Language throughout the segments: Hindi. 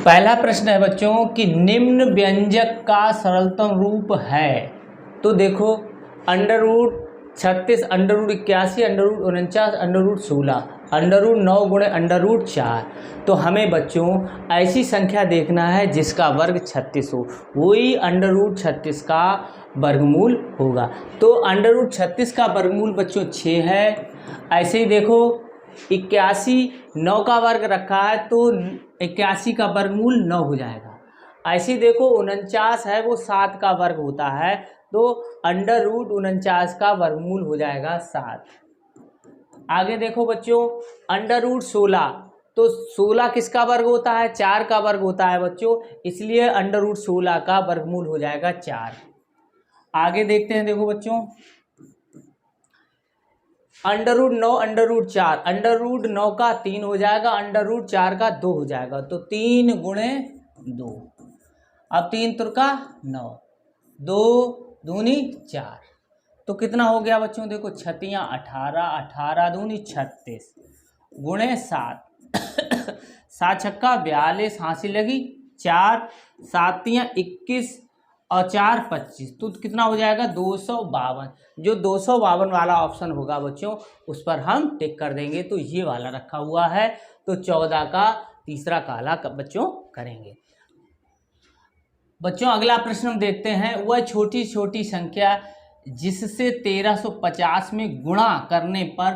पहला प्रश्न है बच्चों कि निम्न व्यंजक का सरलतम रूप है। तो देखो under root 36, under root 81, under root 49, under root 16, under root 9 गुणे अंडर रूट 4। तो हमें बच्चों ऐसी संख्या देखना है जिसका वर्ग 36 हो, वही अंडर रूट 36 का वर्गमूल होगा। तो अंडर रूट 36 का वर्गमूल बच्चों 6 है। ऐसे ही देखो 81 9 का वर्ग रखा है तो 81 का वर्गमूल 9 हो जाएगा। ऐसे देखो 49 है वो 7 का वर्ग होता है तो अंडर रूट 49 का वर्गमूल हो जाएगा 7। आगे देखो बच्चों अंडर रूट 16, तो 16 किसका वर्ग होता है? 4 का वर्ग होता है बच्चों, इसलिए अंडर रूट 16 का वर्गमूल हो जाएगा 4। आगे देखते हैं, देखो बच्चों under root 9 under root 4, under root 9 का 3 हो जाएगा, अंडर रूट 4 का 2 हो जाएगा, तो 3 गुणे 2। अब 3 तुरका 9, 2 दूनी 4, तो कितना हो गया बच्चों? देखो 6 18, 18 दूनी 36 गुणे 7 7 छक्का 42, हाँसी लगी 4, 7 21 और 4 25, तो कितना हो जाएगा? 252। जो 252 वाला ऑप्शन होगा बच्चों उस पर हम टिक कर देंगे, तो ये वाला रखा हुआ है। तो 14 का तीसरा काला बच्चों करेंगे। बच्चों अगला प्रश्न हम देखते हैं, वह छोटी छोटी संख्या जिससे 1350 में गुणा करने पर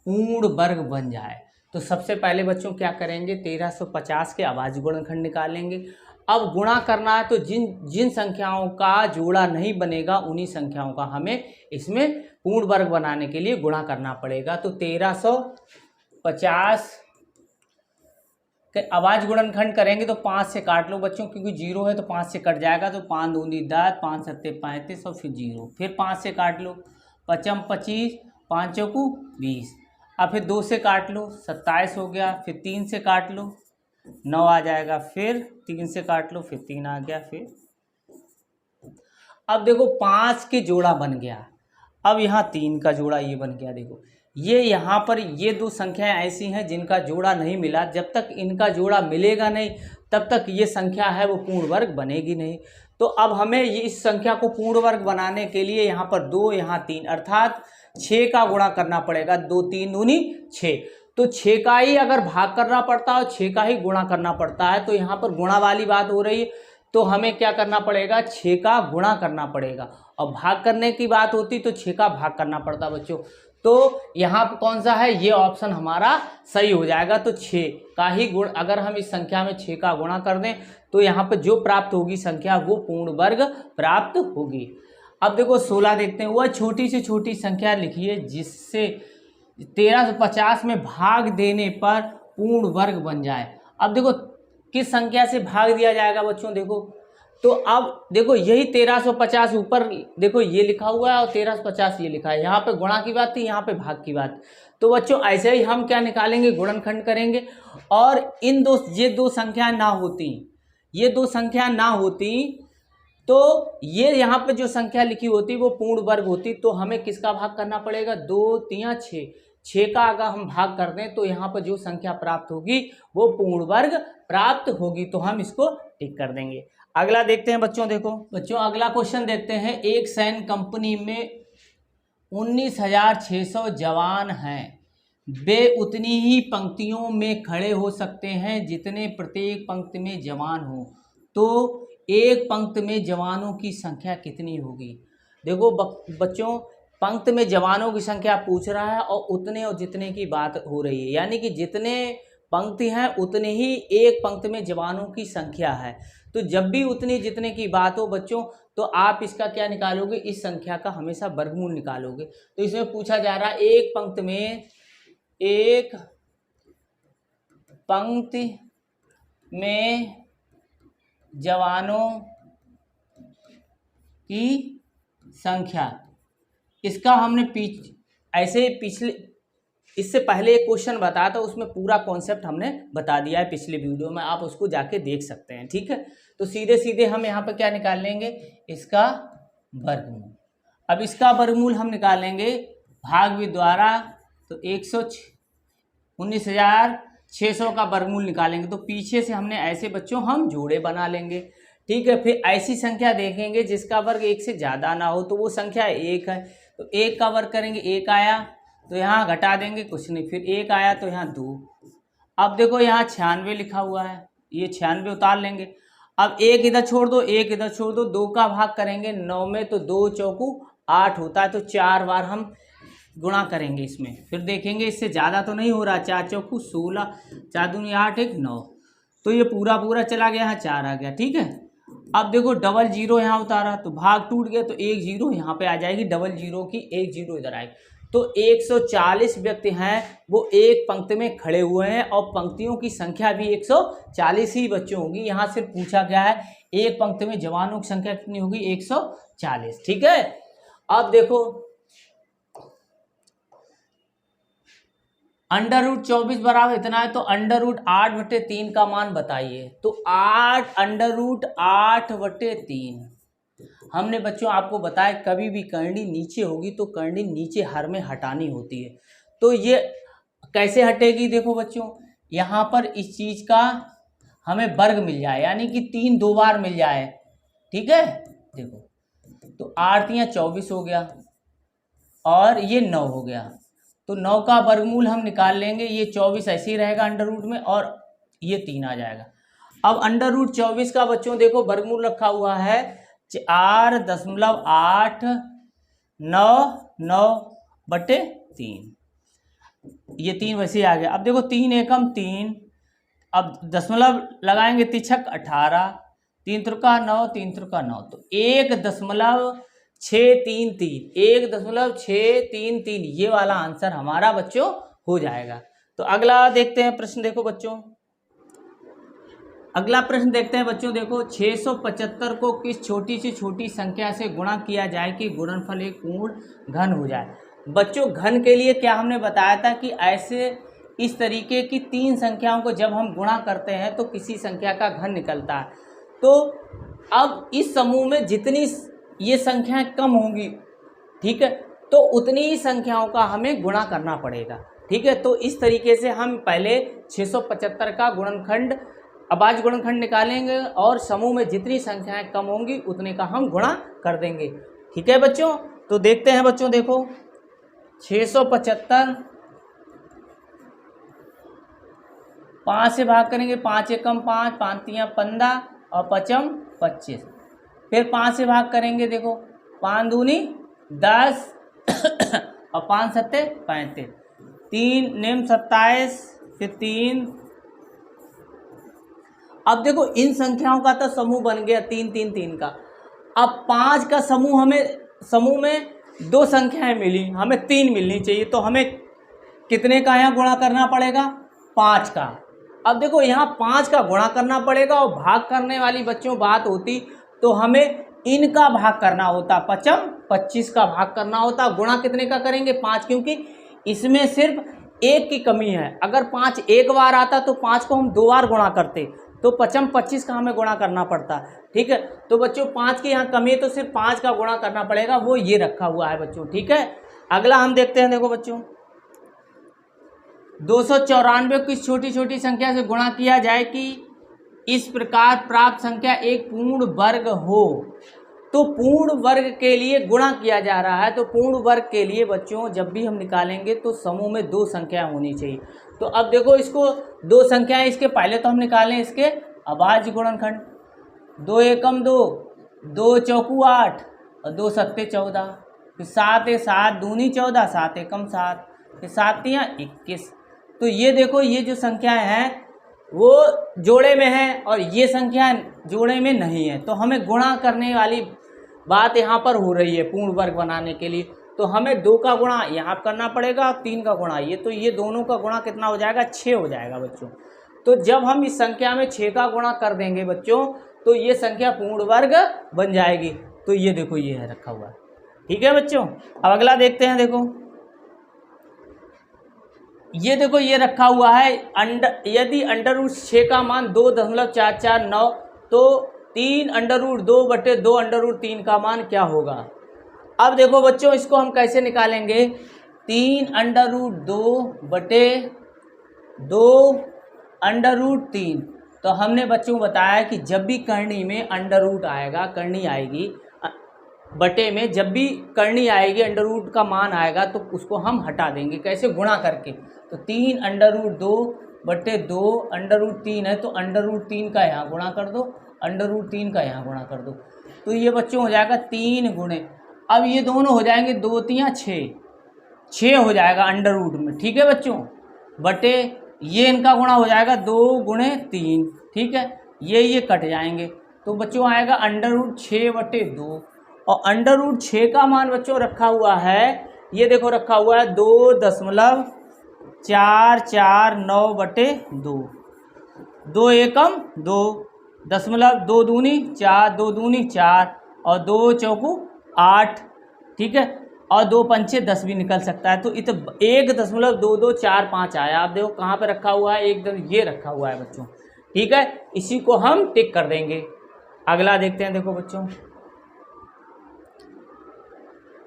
पूर्ण वर्ग बन जाए। तो सबसे पहले बच्चों क्या करेंगे? 1350 के अभाज्य गुणनखंड निकालेंगे। अब गुणा करना है तो जिन जिन संख्याओं का जोड़ा नहीं बनेगा उन्हीं संख्याओं का हमें इसमें पूर्ण वर्ग बनाने के लिए गुणा करना पड़ेगा। तो 1350 के अभाज्य गुणनखंड करेंगे तो 5 से काट लो बच्चों, क्योंकि 0 है तो 5 से कट जाएगा, तो 5 दूनी 10, 5 सत्ते 35 और फिर 0, फिर 5 से काट लो, 5 25, 5 चौकू 20, अब फिर 2 से काट लो 27 हो गया, फिर 3 से काट लो 9 आ जाएगा, फिर 3 से काट लो फिर 3 आ गया, फिर अब देखो 5 के जोड़ा बन गया। अब यहाँ 3 का जोड़ा ये बन गया। देखो ये यहाँ पर ये दो संख्याएं ऐसी हैं जिनका जोड़ा नहीं मिला, जब तक इनका जोड़ा मिलेगा नहीं तब तक ये संख्या है वो पूर्ण वर्ग बनेगी नहीं। तो अब हमें ये इस संख्या को पूर्ण वर्ग बनाने के लिए यहाँ पर 2 यहाँ 3 अर्थात 6 का गुणा करना पड़ेगा। 2 3 दूनी 6, तो 6 का ही अगर भाग करना पड़ता है और 6 का ही गुणा करना पड़ता है, तो यहाँ पर गुणा वाली बात हो रही है, तो हमें क्या करना पड़ेगा? 6 का गुणा करना पड़ेगा। और भाग करने की बात होती तो 6 का भाग करना पड़ता बच्चों। तो यहाँ पर कौन सा है? ये ऑप्शन हमारा सही हो जाएगा। तो 6 का ही गुण, अगर हम इस संख्या में 6 का गुणा कर दें तो यहाँ पर जो प्राप्त होगी संख्या वो पूर्ण वर्ग प्राप्त होगी। अब देखो 16 देखते हैं, वह छोटी से छोटी संख्या लिखिए जिससे 1350 में भाग देने पर पूर्ण वर्ग बन जाए। अब देखो किस संख्या से भाग दिया जाएगा बच्चों? देखो तो अब देखो यही 1350 ऊपर देखो ये लिखा हुआ है और 1350 ये लिखा है, यहाँ पे गुणा की बात थी, यहाँ पे भाग की बात। तो बच्चों ऐसे ही हम क्या निकालेंगे? गुणनखंड करेंगे। और इन ये दो संख्या ना होती, ये दो संख्या ना होती तो ये यहाँ पे जो संख्या लिखी होती वो पूर्ण वर्ग होती। तो हमें किसका भाग करना पड़ेगा? 2 3 6, 6 का अगर हम भाग कर दें तो यहाँ पर जो संख्या प्राप्त होगी वो पूर्ण वर्ग प्राप्त होगी। तो हम इसको टिक कर देंगे। अगला देखते हैं बच्चों। देखो बच्चों अगला क्वेश्चन देखते हैं, एक सैन्य कंपनी में 19,600 जवान हैं, वे उतनी ही पंक्तियों में खड़े हो सकते हैं जितने प्रत्येक पंक्ति में जवान हो, तो एक पंक्ति में जवानों की संख्या कितनी होगी? देखो बच्चों पंक्ति में जवानों की संख्या पूछ रहा है और उतने और जितने की बात हो रही है, यानी कि जितने पंक्ति हैं उतने ही एक पंक्ति में जवानों की संख्या है। तो जब भी उतनी जितने की बात हो बच्चों तो आप इसका क्या निकालोगे? इस संख्या का हमेशा वर्गमूल निकालोगे। तो इसमें पूछा जा रहा है एक पंक्ति में जवानों की संख्या, इसका हमने पिछले इससे पहले एक क्वेश्चन बताया था, उसमें पूरा कॉन्सेप्ट हमने बता दिया है पिछले वीडियो में, आप उसको जाके देख सकते हैं। ठीक है, तो सीधे सीधे हम यहाँ पर क्या निकाल लेंगे? इसका वर्गमूल। अब इसका वर्गमूल हम निकालेंगे भाग भी द्वारा, तो 19,600 600 का वर्गमूल निकालेंगे। तो पीछे से हमने ऐसे बच्चों हम जोड़े बना लेंगे, ठीक है। फिर ऐसी संख्या देखेंगे जिसका वर्ग 1 से ज़्यादा ना हो, तो वो संख्या 1 है, तो 1 का वर्ग करेंगे, 1 आया तो यहाँ घटा देंगे कुछ नहीं, फिर 1 आया तो यहाँ 2। अब देखो यहाँ 96 लिखा हुआ है, ये 96 उतार लेंगे। अब 1 इधर छोड़ दो, 1 इधर छोड़ दो, 2 का भाग करेंगे 9 में, तो 2 चौकू 8 होता है, तो 4 बार हम गुणा करेंगे इसमें। फिर देखेंगे इससे ज़्यादा तो नहीं हो रहा, 4 चौकू 16, 4 दूनी 8, 1 9, तो ये पूरा पूरा चला गया, यहाँ 4 आ गया, ठीक है। अब देखो डबल जीरो यहाँ उतारा तो भाग टूट गया, तो 1 जीरो यहाँ पे आ जाएगी, डबल जीरो की 1 जीरो इधर आएगी। तो 140 व्यक्ति हैं वो एक पंक्ति में खड़े हुए हैं, और पंक्तियों की संख्या भी 140 ही बच्चों होगी। यहाँ सिर्फ पूछा गया है एक पंक्ति में जवानों की संख्या कितनी होगी, 140, ठीक है। अब देखो √24 बराबर इतना है, तो √8/3 का मान बताइए। तो 8√8/3 हमने बच्चों आपको बताया कभी भी करनी नीचे होगी तो करनी नीचे हर में हटानी होती है। तो ये कैसे हटेगी, देखो बच्चों यहाँ पर इस चीज़ का हमें वर्ग मिल जाए, यानी कि 3 2 बार मिल जाए, ठीक है। देखो तो 8 × 24 हो गया और ये 9 हो गया, तो 9 का वर्गमूल हम निकाल लेंगे, ये 24 ऐसे ही रहेगा अंडर रूट में और ये 3 आ जाएगा। अब √24 का बच्चों देखो वर्गमूल रखा हुआ है 4.899/3, ये 3 वैसे ही आ गया। अब देखो 3 एकम 3, अब दशमलव लगाएंगे, तिछक 18, 3 त्रिका 9, 3 त्रिका 9, तो 1.633, 1.633 ये वाला आंसर हमारा बच्चों हो जाएगा। तो अगला देखते हैं प्रश्न, देखो बच्चों अगला प्रश्न देखते हैं बच्चों। देखो 675 को किस छोटी से छोटी संख्या से गुणा किया जाए कि गुणनफल एक पूर्ण घन हो जाए। बच्चों घन के लिए क्या हमने बताया था कि ऐसे इस तरीके की 3 संख्याओं को जब हम गुणा करते हैं तो किसी संख्या का घन निकलता है। तो अब इस समूह में जितनी ये संख्याएं कम होंगी, ठीक है, तो उतनी ही संख्याओं का हमें गुणा करना पड़ेगा, ठीक है। तो इस तरीके से हम पहले 675 का गुणनखंड अभाज्य गुणनखंड निकालेंगे और समूह में जितनी संख्याएं कम होंगी उतने का हम गुणा कर देंगे, ठीक है बच्चों। तो देखते हैं बच्चों, देखो 675 5 से भाग करेंगे, 5 एकम 5, 5 तियां 15 और 5 25, फिर 5 से भाग करेंगे, देखो 5 दूनी 10 और 5 सत्ते 35, 3 निम 27, फिर 3। अब देखो इन संख्याओं का तो समूह बन गया 3 3 3 का। अब 5 का समूह, हमें समूह में 2 संख्याएं मिली, हमें 3 मिलनी चाहिए, तो हमें कितने का यहाँ गुणा करना पड़ेगा, 5 का। अब देखो यहाँ 5 का गुणा करना पड़ेगा और भाग करने वाली बच्चों बात होती तो हमें इनका भाग करना होता, 5 25 का भाग करना होता। गुणा कितने का करेंगे, 5, क्योंकि इसमें सिर्फ 1 की कमी है। अगर 5 एक बार आता तो 5 को हम 2 बार गुणा करते, तो 5 25 का हमें गुणा करना पड़ता, ठीक है। तो बच्चों 5 की यहाँ कमी है तो सिर्फ 5 का गुणा करना पड़ेगा, वो ये रखा हुआ है बच्चों, ठीक है। अगला हम देखते हैं, देखो बच्चों 294 को किस छोटी छोटी संख्या से गुणा किया जाए कि इस प्रकार प्राप्त संख्या एक पूर्ण वर्ग हो। तो पूर्ण वर्ग के लिए गुणा किया जा रहा है, तो पूर्ण वर्ग के लिए बच्चों जब भी हम निकालेंगे तो समूह में 2 संख्या होनी चाहिए। तो अब देखो इसको 2 संख्याएं, इसके पहले तो हम निकालें इसके अभाज्य गुणनखंड, 2 एकम 2, 2 चौकू 8 और 2 सत्ते 14, फिर 7 ए 7 दूनी 14, 7 एकम 7, फिर 7 तियां 21। तो ये देखो ये जो संख्याएं हैं वो जोड़े में है और ये संख्या जोड़े में नहीं है, तो हमें गुणा करने वाली बात यहाँ पर हो रही है पूर्ण वर्ग बनाने के लिए। तो हमें 2 का गुणा यहाँ करना पड़ेगा और 3 का गुणा ये, तो ये दोनों का गुणा कितना हो जाएगा, 6 हो जाएगा बच्चों। तो जब हम इस संख्या में 6 का गुणा कर देंगे बच्चों तो ये संख्या पूर्ण वर्ग बन जाएगी। तो ये देखो ये है रखा हुआ है, ठीक है बच्चों। अब अगला देखते हैं, देखो ये देखो ये रखा हुआ है यदि √6 का मान 2.449 तो 3 √2/2 √3 का मान क्या होगा। अब देखो बच्चों इसको हम कैसे निकालेंगे, 3 √2/2 √3। तो हमने बच्चों बताया कि जब भी करनी में अंडर रूट आएगा, करनी आएगी बटे में, जब भी करनी आएगी अंडर रूट का मान आएगा तो उसको हम हटा देंगे। कैसे? गुणा करके। तो 3 √2 बटे 2 √3 है, तो √3 का यहाँ गुणा कर दो, √3 का यहाँ गुणा कर दो। तो ये बच्चों हो जाएगा 3 गुणे, अब ये दोनों हो जाएंगे 2 3 6 हो जाएगा अंडर रूट में, ठीक है बच्चों, बटे ये इनका गुणा हो जाएगा 2 गुणे 3, ठीक है, ये कट जाएंगे। तो बच्चों आएगा √6 बटे 2, और √6 का मान बच्चों रखा हुआ है, ये देखो रखा हुआ है 2.449 बटे 2, 2 एकम 2, 2 दूनी 4, 2 दूनी 4 और 2 चौकू 8, ठीक है, और 2 पंचे 10 भी निकल सकता है। तो 1.2245 आया। आप देखो कहाँ पे रखा हुआ है, एकदम ये रखा हुआ है बच्चों, ठीक है। इसी को हम टिक कर देंगे। अगला देखते हैं, देखो बच्चों,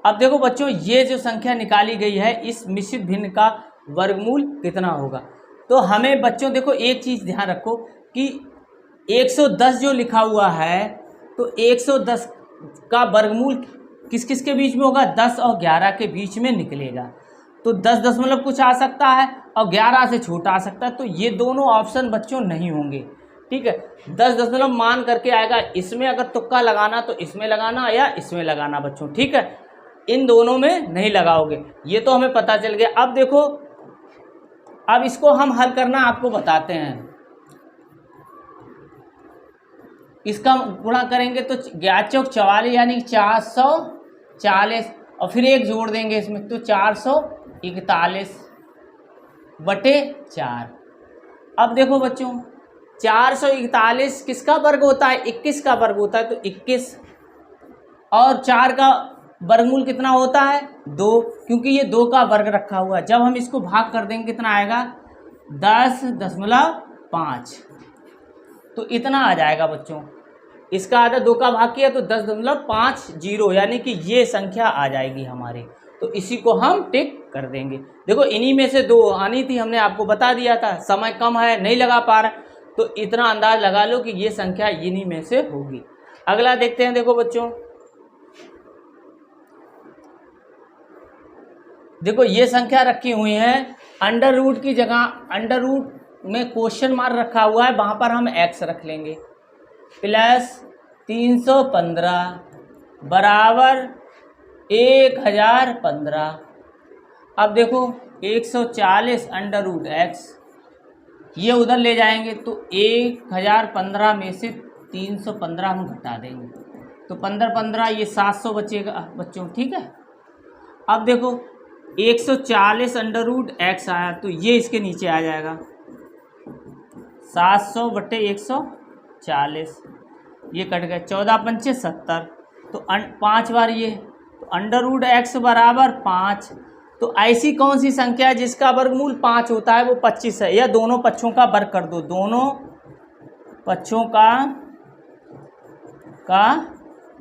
अब देखो बच्चों, ये जो संख्या निकाली गई है इस मिश्रित भिन्न का वर्गमूल कितना होगा। तो हमें बच्चों देखो एक चीज़ ध्यान रखो कि 110 जो लिखा हुआ है, तो 110 का वर्गमूल किस किस के बीच में होगा? 10 और 11 के बीच में निकलेगा। तो 10 दशमलव कुछ आ सकता है और 11 से छोटा आ सकता है, तो ये दोनों ऑप्शन बच्चों नहीं होंगे, ठीक है। 10 दशमलव मान करके आएगा, इसमें अगर तुक्का लगाना तो इसमें लगाना या इसमें लगाना बच्चों, ठीक है, इन दोनों में नहीं लगाओगे, ये तो हमें पता चल गया। अब देखो, अब इसको हम हल करना आपको बताते हैं। इसका गुणा करेंगे तो 11 चौक 44 यानी 440, और फिर एक जोड़ देंगे इसमें तो 441 बटे 4। अब देखो बच्चों, 441 किसका वर्ग होता है? 21 का वर्ग होता है। तो 21 और 4 का वर्गमूल कितना होता है? 2, क्योंकि ये 2 का वर्ग रखा हुआ है। जब हम इसको भाग कर देंगे कितना आएगा? 10.5, तो इतना आ जाएगा बच्चों। इसका आधा 2 का भाग किया तो 10.50 यानी कि ये संख्या आ जाएगी हमारी। तो इसी को हम टिक कर देंगे। देखो इन्हीं में से 2 आनी थी, हमने आपको बता दिया था, समय कम है नहीं लगा पा रहा, तो इतना अंदाज लगा लो कि ये संख्या इन्हीं में से होगी। अगला देखते हैं, देखो बच्चों, देखो ये संख्या रखी हुई है अंडर रूट की जगह, अंडर रूट में क्वेश्चन मार्क रखा हुआ है, वहाँ पर हम x रख लेंगे, प्लस 315 बराबर 1015। अब देखो 140 अंडर रूट x, ये उधर ले जाएंगे तो 1015 में से 315 हम घटा देंगे, तो 15 ये 700 बचेगा बच्चों, ठीक है। अब देखो 140 अंडर रूट x आया, तो ये इसके नीचे आ जाएगा 700 बटे 140, ये कट गया, 14 पंचे 70, तो 5 बार ये, तो अंडर रूट x बराबर 5। तो ऐसी कौन सी संख्या है जिसका वर्गमूल 5 होता है? वो 25 है। या दोनों पक्षों का वर्ग कर दो, दोनों पक्षों का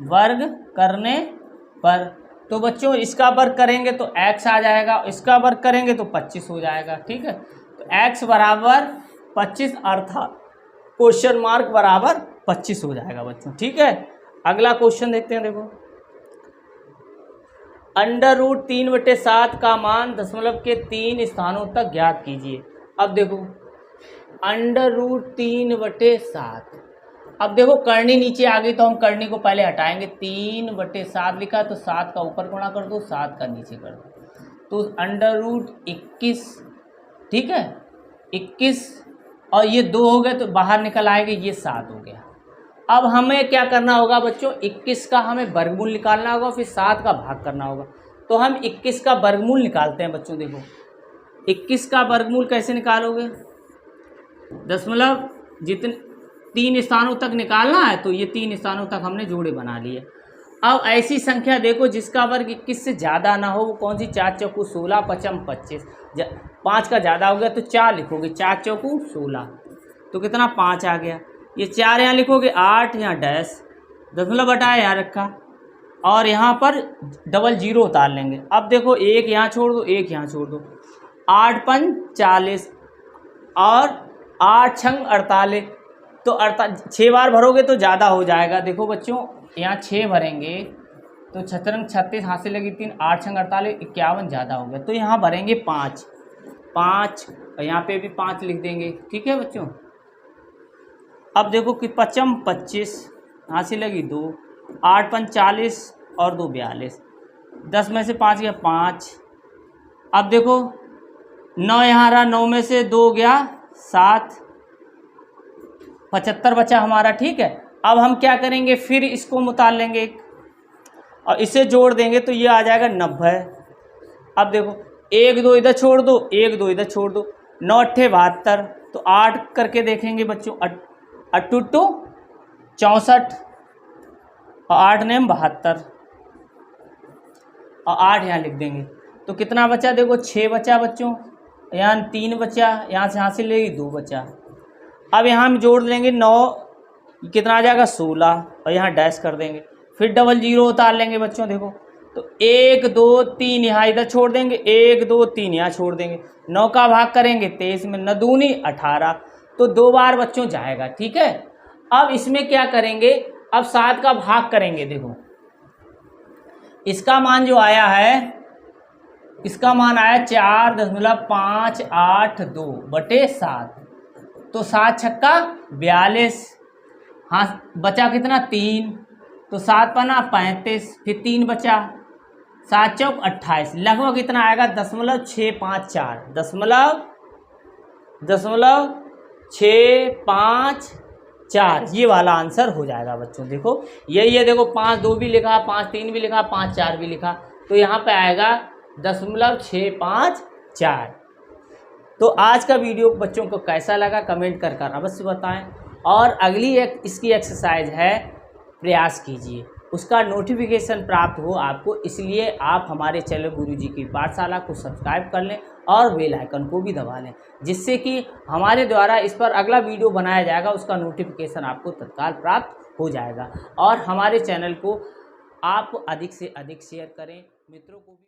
वर्ग करने पर, तो बच्चों इसका वर्ग करेंगे तो x आ जाएगा, इसका वर्ग करेंगे तो 25 हो जाएगा, ठीक है। तो x बराबर 25 अर्थात क्वेश्चन मार्क बराबर 25 हो जाएगा बच्चों, ठीक है। अगला क्वेश्चन देखते हैं, देखो, अंडर रूट 3/7 का मान दशमलव के 3 स्थानों तक ज्ञात कीजिए। अब देखो अंडर रूट 3/7, अब देखो करनी नीचे आ गई तो हम करनी को पहले हटाएंगे, 3/7 लिखा तो 7 का ऊपर गुणा कर दो, 7 का नीचे कर दो, तो अंडर रूट 21, ठीक है, 21 और ये 2 हो गए तो बाहर निकल आएंगे, ये 7 हो गया। अब हमें क्या करना होगा बच्चों? 21 का हमें वर्गमूल निकालना होगा, फिर 7 का भाग करना होगा। तो हम 21 का वर्गमूल निकालते हैं बच्चों। देखो 21 का वर्गमूल कैसे निकालोगे? दशमलव जितने 3 स्थानों तक निकालना है, तो ये 3 स्थानों तक हमने जोड़े बना लिए। अब ऐसी संख्या देखो जिसका वर्ग 21 से ज़्यादा ना हो, वो कौन सी? 4 चौकू 16, 5 25, 5 का ज़्यादा हो गया तो 4 लिखोगे, 4 चौकू 16, तो कितना 5 आ गया। ये 4 यहाँ लिखोगे, 8 यहाँ डैश, दशमलव हटाया यहाँ रखा, और यहाँ पर डबल जीरो उतार लेंगे। अब देखो 1 यहाँ छोड़ दो, 1 यहाँ छोड़ दो, 8 5 40 और 8 छंग 48, तो 6 बार भरोगे तो ज़्यादा हो जाएगा। देखो बच्चों यहाँ 6 भरेंगे तो 6 36 हासिल लगी 3, 8 छंग 48 51 ज़्यादा हो गया, तो यहाँ भरेंगे 5 और यहाँ पे भी 5 लिख देंगे। ठीक है बच्चों। अब देखो कि 5 25 हासिल लगी 2, 8 5 40 और 2 42, 10 में से 5 गया 5। अब देखो 9 यहाँ रहा, 9 में से 2 गया 7, 75 बचा हमारा। ठीक है। अब हम क्या करेंगे, फिर इसको मुताल लेंगे और इसे जोड़ देंगे तो ये आ जाएगा 90। अब देखो 1 2 इधर छोड़ दो, 1 2 इधर छोड़ दो, 9 8 72, तो 8 करके देखेंगे बच्चों, 8 2 64 और 8 ने 72 और 8 यहाँ लिख देंगे। तो कितना बचा, देखो 6 बचा बच्चों, यहाँ 3 बचा, यहाँ से हासिल लेगी 2 बचा। अब यहाँ हम जोड़ लेंगे 9, कितना आ जाएगा 16 और यहाँ डैश कर देंगे, फिर डबल जीरो उतार लेंगे बच्चों। देखो तो 1 2 3 यहाँ इधर छोड़ देंगे, 1 2 3 यहाँ छोड़ देंगे, 9 का भाग करेंगे 23 में, 9 दूनी 18, तो 2 बार बच्चों जाएगा। ठीक है। अब इसमें क्या करेंगे, अब 7 का भाग करेंगे। देखो इसका मान जो आया है, इसका मान आया 4.582/7, तो 7 छक्का 42, हाँ बचा कितना 3, तो 7 पना 35, फिर 3 बचा, 7 चौक 28, लगभग कितना आएगा 0.654, ये वाला आंसर हो जाएगा बच्चों। देखो यही है, देखो 5 2 भी लिखा, 5 3 भी लिखा, 5 4 भी लिखा, तो यहाँ पे आएगा 0.654। तो आज का वीडियो बच्चों को कैसा लगा कमेंट कर अवश्य बताएं, और अगली इसकी एक्सरसाइज है, प्रयास कीजिए उसका नोटिफिकेशन प्राप्त हो आपको, इसलिए आप हमारे चैनल गुरुजी की पाठशाला को सब्सक्राइब कर लें और बेल आइकन को भी दबा लें, जिससे कि हमारे द्वारा इस पर अगला वीडियो बनाया जाएगा उसका नोटिफिकेशन आपको तत्काल प्राप्त हो जाएगा। और हमारे चैनल को आप अधिक से अधिक शेयर करें, मित्रों को भी।